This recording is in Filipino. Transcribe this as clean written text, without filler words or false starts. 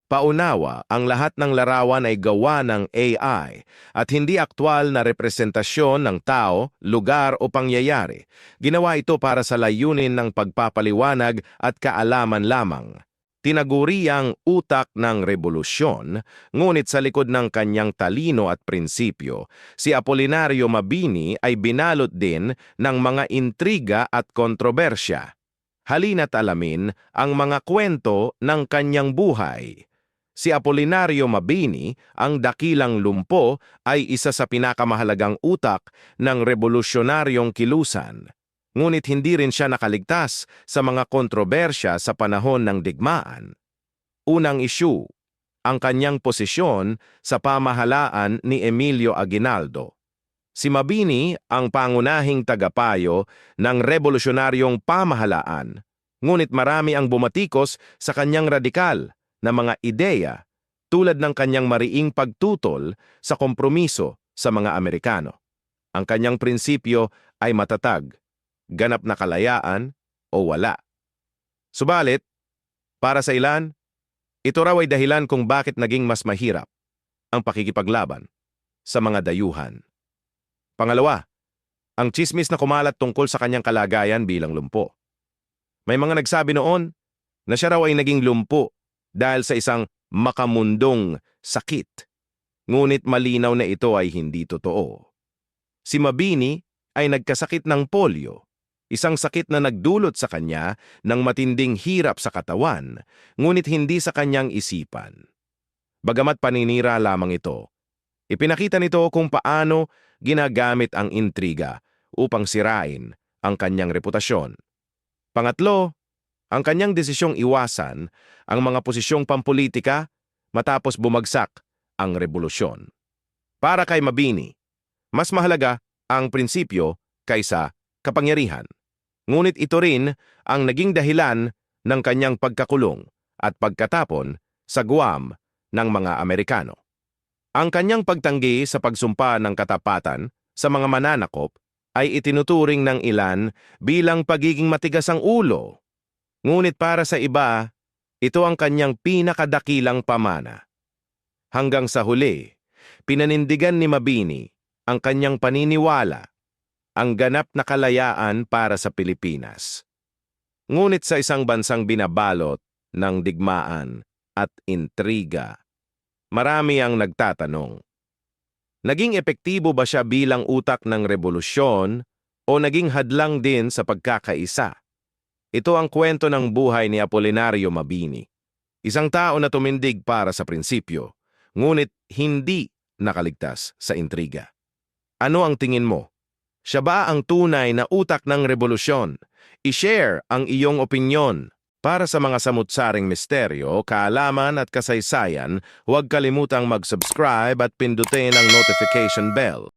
Paunawa, ang lahat ng larawan ay gawa ng AI at hindi aktwal na representasyon ng tao, lugar o pangyayari. Ginawa ito para sa layunin ng pagpapaliwanag at kaalaman lamang. Tinaguri ang utak ng rebolusyon, ngunit sa likod ng kanyang talino at prinsipyo, si Apolinario Mabini ay binalot din ng mga intriga at kontrobersya. Halina't alamin ang mga kwento ng kanyang buhay. Si Apolinario Mabini, ang dakilang lumpo, ay isa sa pinakamahalagang utak ng revolusyonaryong kilusan. Ngunit hindi rin siya nakaligtas sa mga kontrobersya sa panahon ng digmaan. Unang isyu, ang kanyang posisyon sa pamahalaan ni Emilio Aguinaldo. Si Mabini ang pangunahing tagapayo ng revolusyonaryong pamahalaan, ngunit marami ang bumatikos sa kanyang radikal na mga ideya tulad ng kanyang mariing pagtutol sa kompromiso sa mga Amerikano. Ang kanyang prinsipyo ay matatag, ganap na kalayaan o wala. Subalit, para sa ilan, ito raw ay dahilan kung bakit naging mas mahirap ang pakikipaglaban sa mga dayuhan. Pangalawa, ang tsismis na kumalat tungkol sa kanyang kalagayan bilang lumpo. May mga nagsabi noon na siya raw ay naging lumpo dahil sa isang makamundong sakit. Ngunit malinaw na ito ay hindi totoo. Si Mabini ay nagkasakit ng polio, isang sakit na nagdulot sa kanya ng matinding hirap sa katawan, ngunit hindi sa kanyang isipan. Bagamat paninira lamang ito, ipinakita nito kung paano ginagamit ang intriga upang sirain ang kanyang reputasyon. Pangatlo, ang kanyang desisyong iwasan ang mga posisyong pampolitika matapos bumagsak ang rebolusyon. Para kay Mabini, mas mahalaga ang prinsipyo kaysa kapangyarihan. Ngunit ito rin ang naging dahilan ng kanyang pagkakulong at pagkatapon sa Guam ng mga Amerikano. Ang kanyang pagtanggi sa pagsumpa ng katapatan sa mga mananakop ay itinuturing ng ilan bilang pagiging matigas ang ulo. Ngunit para sa iba, ito ang kanyang pinakadakilang pamana. Hanggang sa huli, pinanindigan ni Mabini ang kanyang paniniwala, ang ganap na kalayaan para sa Pilipinas. Ngunit sa isang bansang binabalot ng digmaan at intriga, marami ang nagtatanong, naging epektibo ba siya bilang utak ng rebolusyon o naging hadlang din sa pagkakaisa? Ito ang kwento ng buhay ni Apolinario Mabini, isang tao na tumindig para sa prinsipyo, ngunit hindi nakaligtas sa intriga. Ano ang tingin mo? Siya ba ang tunay na utak ng rebolusyon? I-share ang iyong opinyon. Para sa mga samut-saring misteryo, kaalaman at kasaysayan, huwag kalimutang mag-subscribe at pindutin ang notification bell.